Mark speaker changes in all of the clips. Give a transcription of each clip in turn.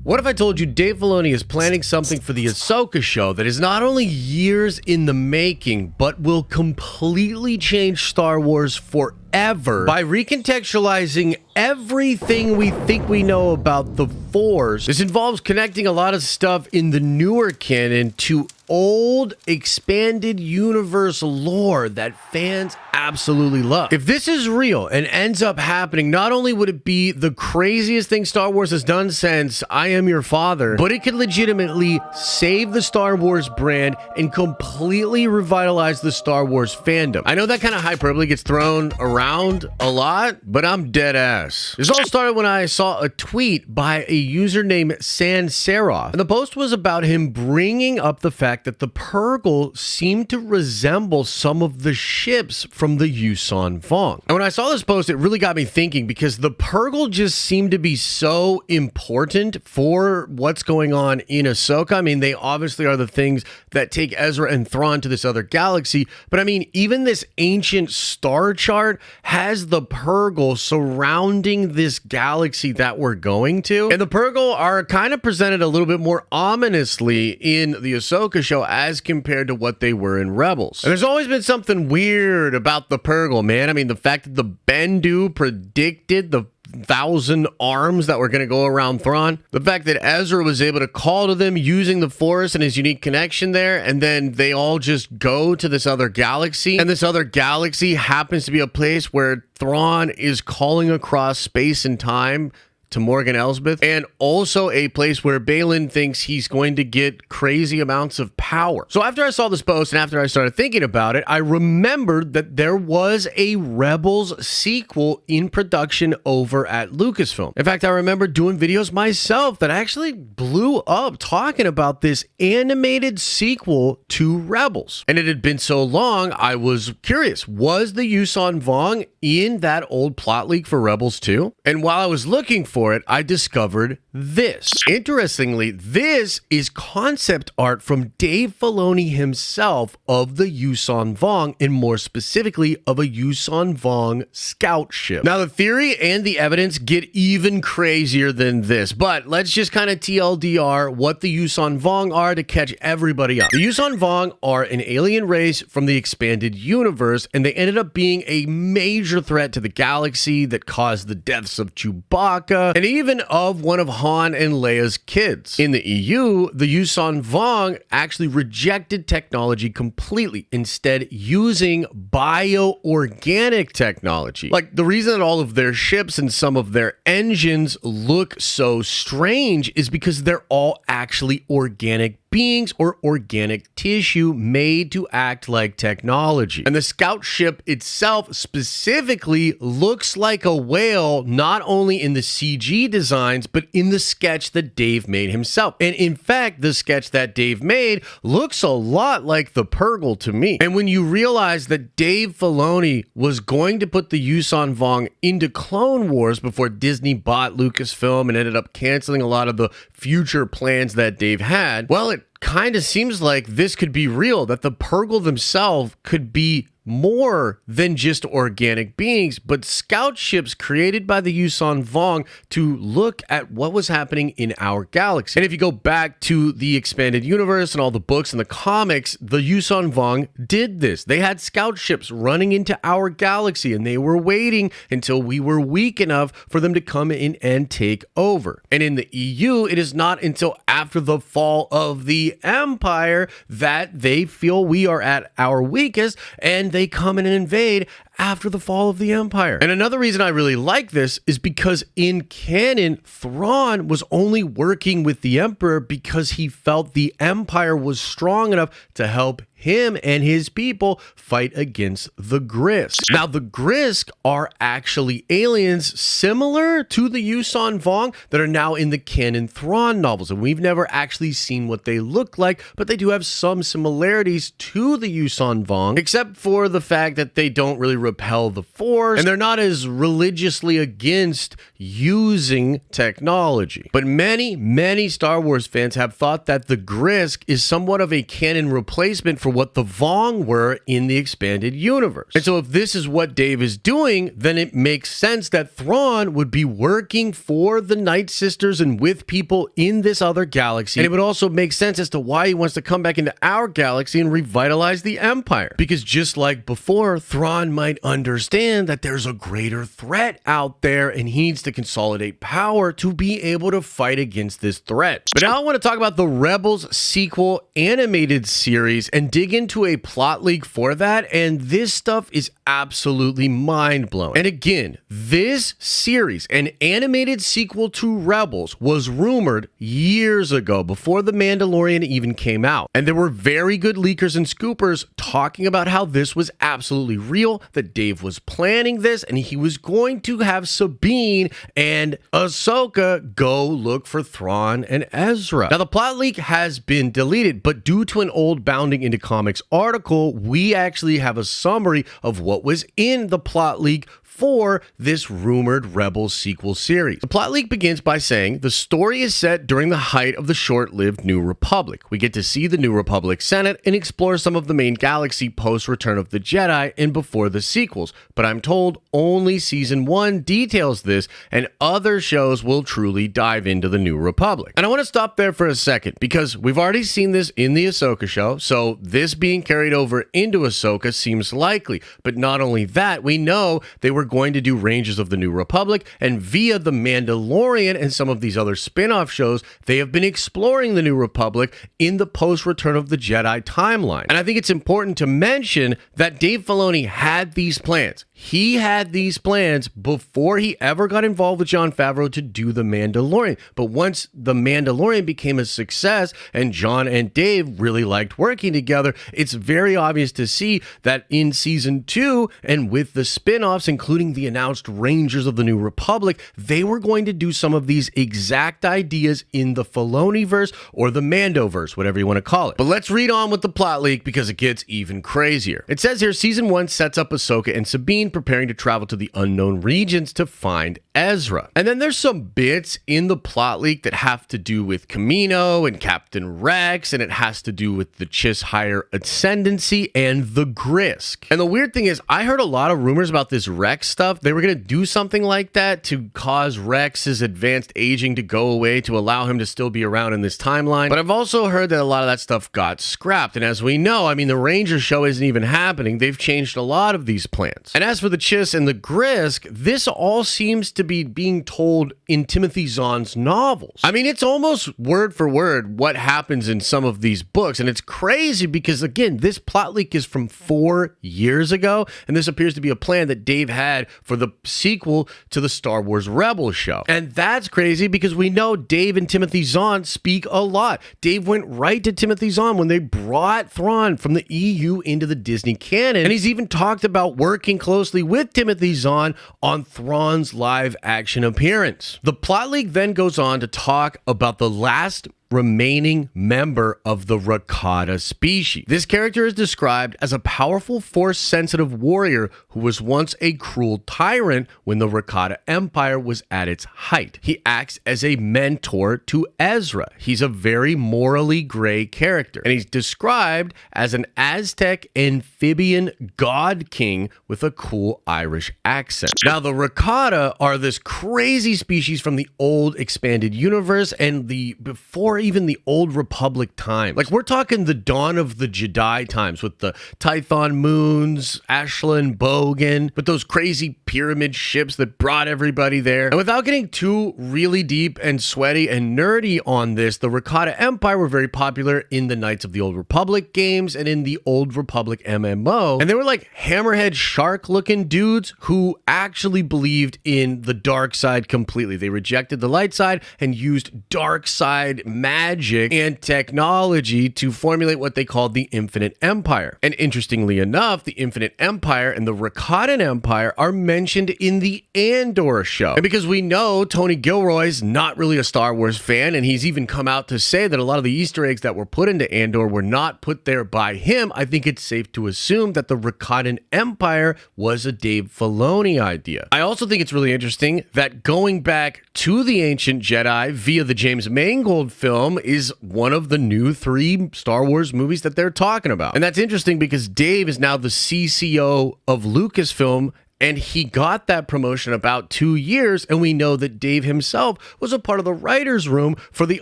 Speaker 1: What if I told you Dave Filoni is planning something for the Ahsoka show that is not only years in the making, but will completely change Star Wars forever by recontextualizing everything we think we know about the Force? This involves connecting a lot of stuff in the newer canon to old expanded universe lore that fans absolutely love. If this is real and ends up happening, not only would it be the craziest thing Star Wars has done since I Am Your Father, but it could legitimately save the Star Wars brand and completely revitalize the Star Wars fandom. I know that kind of hyperbole gets thrown around a lot, but I'm dead ass. This all started when I saw a tweet by a user named Sanseroth, and the post was about him bringing up the fact that the Pergol seemed to resemble some of the ships from the Yuuzhan Vong. And when I saw this post, it really got me thinking, because the Pergol just seemed to be so important for what's going on in Ahsoka. I mean, they obviously are the things that take Ezra and Thrawn to this other galaxy, but I mean, even this ancient star chart has the Pergol surrounding this galaxy that we're going to. And the Pergol are kind of presented a little bit more ominously in the Ahsoka show as compared to what they were in Rebels. And there's always been something weird about the Pergol, man. I mean, the fact that the Bendu predicted the 1,000 arms that were going to go around Thrawn, the fact that Ezra was able to call to them using the Force and his unique connection there, and then they all just go to this other galaxy, and this other galaxy happens to be a place where Thrawn is calling across space and time to Morgan Elsbeth, and also a place where Baylan thinks he's going to get crazy amounts of power. So after I saw this post and after I started thinking about it, I remembered that there was a Rebels sequel in production over at Lucasfilm. In fact, I remember doing videos myself that actually blew up talking about this animated sequel to Rebels. And it had been so long, I was curious, was the Yuuzhan Vong in that old plot leak for Rebels 2? And while I was looking for it, I discovered this. Interestingly, this is concept art from Dave Filoni himself of the Yuuzhan Vong, and more specifically of a Yuuzhan Vong scout ship. Now, the theory and the evidence get even crazier than this, but let's just kind of TLDR what the Yuuzhan Vong are to catch everybody up. The Yuuzhan Vong are an alien race from the expanded universe, and they ended up being a major threat to the galaxy that caused the deaths of Chewbacca and even of one of Han and Leia's kids. In the EU, the Yuuzhan Vong actually rejected technology completely, instead using bioorganic technology. Like, the reason that all of their ships and some of their engines look so strange is because they're all actually organic beings or organic tissue made to act like technology. And the scout ship itself specifically looks like a whale, not only in the CG designs, but in the sketch that Dave made himself. And in fact, the sketch that Dave made looks a lot like the Pergol to me. And when you realize that Dave Filoni was going to put the Yuuzhan Vong into Clone Wars before Disney bought Lucasfilm and ended up canceling a lot of the future plans that Dave had, well, it kind of seems like this could be real, that the Pergol themselves could be more than just organic beings, but scout ships created by the Yuuzhan Vong to look at what was happening in our galaxy. And if you go back to the expanded universe and all the books and the comics, the Yuuzhan Vong did this. They had scout ships running into our galaxy, and they were waiting until we were weak enough for them to come in and take over. And in the EU, it is not until after the fall of the Empire that they feel we are at our weakest, and they come in and invade after the fall of the Empire. And another reason I really like this is because in canon, Thrawn was only working with the Emperor because he felt the Empire was strong enough to help him and his people fight against the Grisk. Now, the Grisk are actually aliens similar to the Yuuzhan Vong that are now in the canon Thrawn novels, and we've never actually seen what they look like, but they do have some similarities to the Yuuzhan Vong, except for the fact that they don't really repel the Force, and they're not as religiously against using technology. But many Star Wars fans have thought that the Grisk is somewhat of a canon replacement for what the Vong were in the expanded universe. And so if this is what Dave is doing, then it makes sense that Thrawn would be working for the Night Sisters and with people in this other galaxy. And it would also make sense as to why he wants to come back into our galaxy and revitalize the Empire. Because just like before, Thrawn might understand that there's a greater threat out there and he needs to consolidate power to be able to fight against this threat. But now I want to talk about the Rebels sequel animated series and dig into a plot leak for that, and this stuff is absolutely mind-blowing. And again, this series, an animated sequel to Rebels, was rumored years ago before The Mandalorian even came out. And there were very good leakers and scoopers talking about how this was absolutely real, that Dave was planning this, and he was going to have Sabine and Ahsoka go look for Thrawn and Ezra. Now, the plot leak has been deleted, but due to an old Bounding Into Comics article, we actually have a summary of what was in the plot leak for this rumored Rebels sequel series. The plot leak begins by saying the story is set during the height of the short-lived New Republic. We get to see the New Republic Senate and explore some of the main galaxy post-Return of the Jedi and before the sequels, but I'm told only Season 1 details this, and other shows will truly dive into the New Republic. And I want to stop there for a second, because we've already seen this in the Ahsoka show, so this being carried over into Ahsoka seems likely. But not only that, we know they were going to do Rangers of the New Republic, and via The Mandalorian and some of these other spin-off shows, they have been exploring the New Republic in the post-Return of the Jedi timeline. And I think it's important to mention that Dave Filoni had these plans. He had these plans before he ever got involved with Jon Favreau to do The Mandalorian. But once The Mandalorian became a success and Jon and Dave really liked working together, it's very obvious to see that in Season 2 and with the spin-offs, including the announced Rangers of the New Republic, they were going to do some of these exact ideas in the Filoniverse or the Mandoverse, whatever you want to call it. But let's read on with the plot leak because it gets even crazier. It says here, Season 1 sets up Ahsoka and Sabine preparing to travel to the unknown regions to find Ezra. And then there's some bits in the plot leak that have to do with Kamino and Captain Rex, and it has to do with the Chiss higher Ascendancy and the Grisk. And the weird thing is, I heard a lot of rumors about this Rex stuff. They were going to do something like that to cause Rex's advanced aging to go away to allow him to still be around in this timeline. But I've also heard that a lot of that stuff got scrapped. And as we know, I mean, the Ranger show isn't even happening. They've changed a lot of these plans. And as for the Chiss and the Grisk, this all seems to be being told in Timothy Zahn's novels. I mean, it's almost word for word what happens in some of these books. And it's crazy because, again, this plot leak is from 4 years ago. And this appears to be a plan that Dave had for the sequel to the Star Wars Rebels show. And that's crazy because we know Dave and Timothy Zahn speak a lot. Dave went right to Timothy Zahn when they brought Thrawn from the EU into the Disney canon. And he's even talked about working closely with Timothy Zahn on Thrawn's live action appearance. The plot leak then goes on to talk about the last remaining member of the Rakata species. This character is described as a powerful Force-sensitive warrior who was once a cruel tyrant when the Rakata Empire was at its height. He acts as a mentor to Ezra. He's a very morally gray character, and he's described as an Aztec amphibian god king with a cool Irish accent. Now, the Rakata are this crazy species from the old expanded universe and before even the old Republic times. Like, we're talking the dawn of the Jedi times with the Tython moons, Ashla and Bogan, with those crazy pyramid ships that brought everybody there. And without getting too really deep and sweaty and nerdy on this, the Rakata Empire were very popular in the Knights of the Old Republic games and in the Old Republic MMO. And they were like hammerhead shark-looking dudes who actually believed in the dark side completely. They rejected the light side and used dark side magic magic and technology to formulate what they called the Infinite Empire. And interestingly enough, the Infinite Empire and the Rakata Empire are mentioned in the Andor show. And because we know Tony Gilroy's not really a Star Wars fan, and he's even come out to say that a lot of the Easter eggs that were put into Andor were not put there by him, I think it's safe to assume that the Rakata Empire was a Dave Filoni idea. I also think it's really interesting that going back to the Ancient Jedi via the James Mangold film is one of the new 3 Star Wars movies that they're talking about. And that's interesting because Dave is now the CCO of Lucasfilm, and he got that promotion about 2 years, and we know that Dave himself was a part of the writer's room for the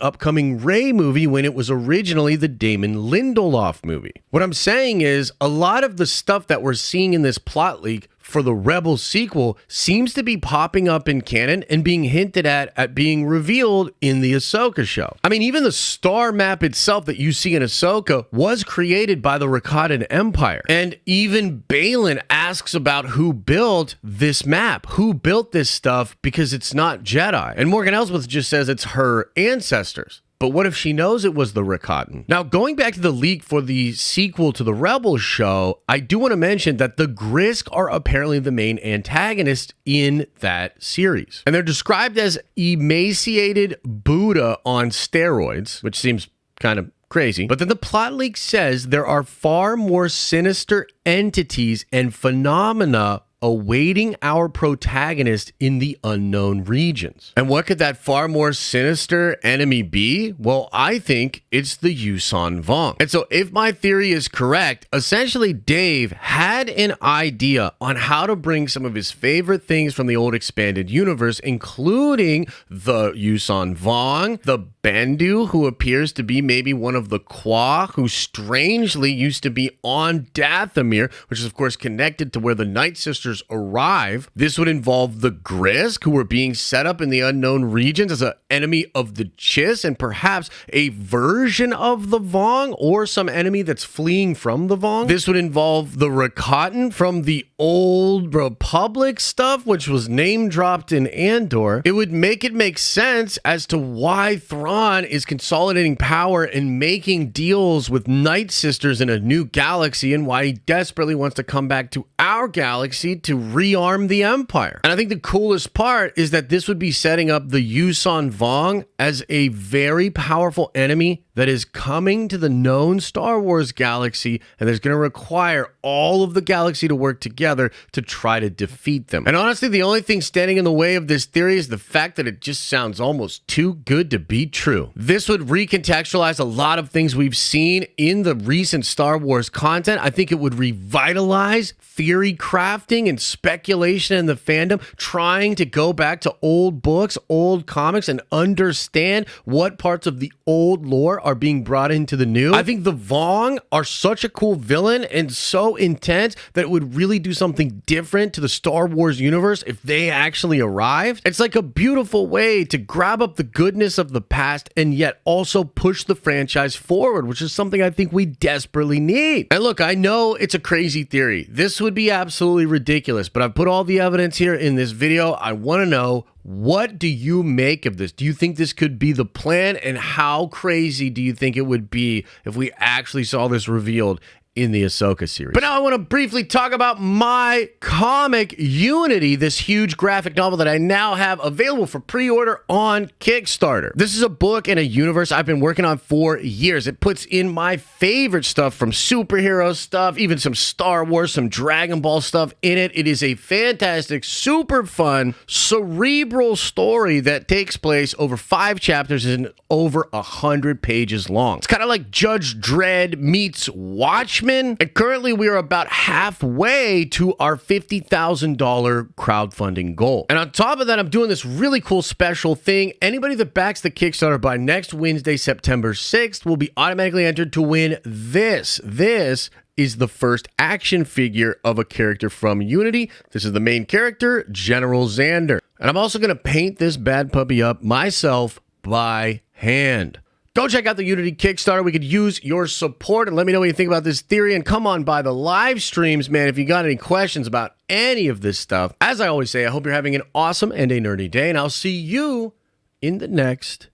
Speaker 1: upcoming Rey movie when it was originally the Damon Lindelof movie. What I'm saying is, a lot of the stuff that we're seeing in this plot leak for the Rebels sequel seems to be popping up in canon and being hinted at being revealed in the Ahsoka show. I mean, even the star map itself that you see in Ahsoka was created by the Rakata Empire. And even Baylan asks about who built this map, who built this stuff, because it's not Jedi. And Morgan Elsbeth just says it's her ancestors. But what if she knows it was the Rakatan? Now, going back to the leak for the sequel to the Rebels show, I do want to mention that the Grisk are apparently the main antagonists in that series. And they're described as emaciated Buddha on steroids, which seems kind of crazy. But then the plot leak says there are far more sinister entities and phenomena awaiting our protagonist in the unknown regions. And what could that far more sinister enemy be? Well, I think it's the Yuuzhan Vong. And so if my theory is correct, essentially Dave had an idea on how to bring some of his favorite things from the old expanded universe, including the Yuuzhan Vong, the Bendu, who appears to be maybe one of the Kwa, who strangely used to be on Dathomir, which is of course connected to where the Night Sisters arrive. This would involve the Grisk, who were being set up in the unknown regions as an enemy of the Chiss, and perhaps a version of the Vong, or some enemy that's fleeing from the Vong. This would involve the Rakatan from the old Republic stuff, which was name dropped in Andor. It would make sense as to why Thrawn is consolidating power and making deals with Night Sisters in a new galaxy, and why he desperately wants to come back to our galaxy to rearm the Empire. And I think the coolest part is that this would be setting up the Yuuzhan Vong as a very powerful enemy that is coming to the known Star Wars galaxy, and is going to require all of the galaxy to work together to try to defeat them. And honestly, the only thing standing in the way of this theory is the fact that it just sounds almost too good to be true. This would recontextualize a lot of things we've seen in the recent Star Wars content. I think it would revitalize theory crafting and speculation in the fandom, trying to go back to old books, old comics, and understand what parts of the old lore are being brought into the new. I think the Vong are such a cool villain and so intense that it would really do something different to the Star Wars universe if they actually arrived. It's like a beautiful way to grab up the goodness of the past and yet also push the franchise forward, which is something I think we desperately need. And look, I know it's a crazy theory. This would be absolutely ridiculous, but I've put all the evidence here in this video. I want to know, what do you make of this? Do you think this could be the plan? And how crazy do you think it would be if we actually saw this revealed in the Ahsoka series? But now I want to briefly talk about my comic Unity, this huge graphic novel that I now have available for pre-order on Kickstarter. This is a book and a universe I've been working on for years. It puts in my favorite stuff, from superhero stuff, even some Star Wars, some Dragon Ball stuff in it. It is a fantastic, super fun, cerebral story that takes place over 5 chapters and over 100 pages long. It's kind of like Judge Dredd meets Watchmen. And currently we are about halfway to our $50,000 crowdfunding goal. And on top of that, I'm doing this really cool special thing. Anybody that backs the Kickstarter by next Wednesday, September 6th, will be automatically entered to win this. This is the first action figure of a character from Unity. This is the main character, General Xander. And I'm also going to paint this bad puppy up myself by hand. Go check out the Unity Kickstarter. We could use your support, and let me know what you think about this theory. And come on by the live streams, man, if you got any questions about any of this stuff. As I always say, I hope you're having an awesome and a nerdy day, and I'll see you in the next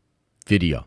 Speaker 1: video.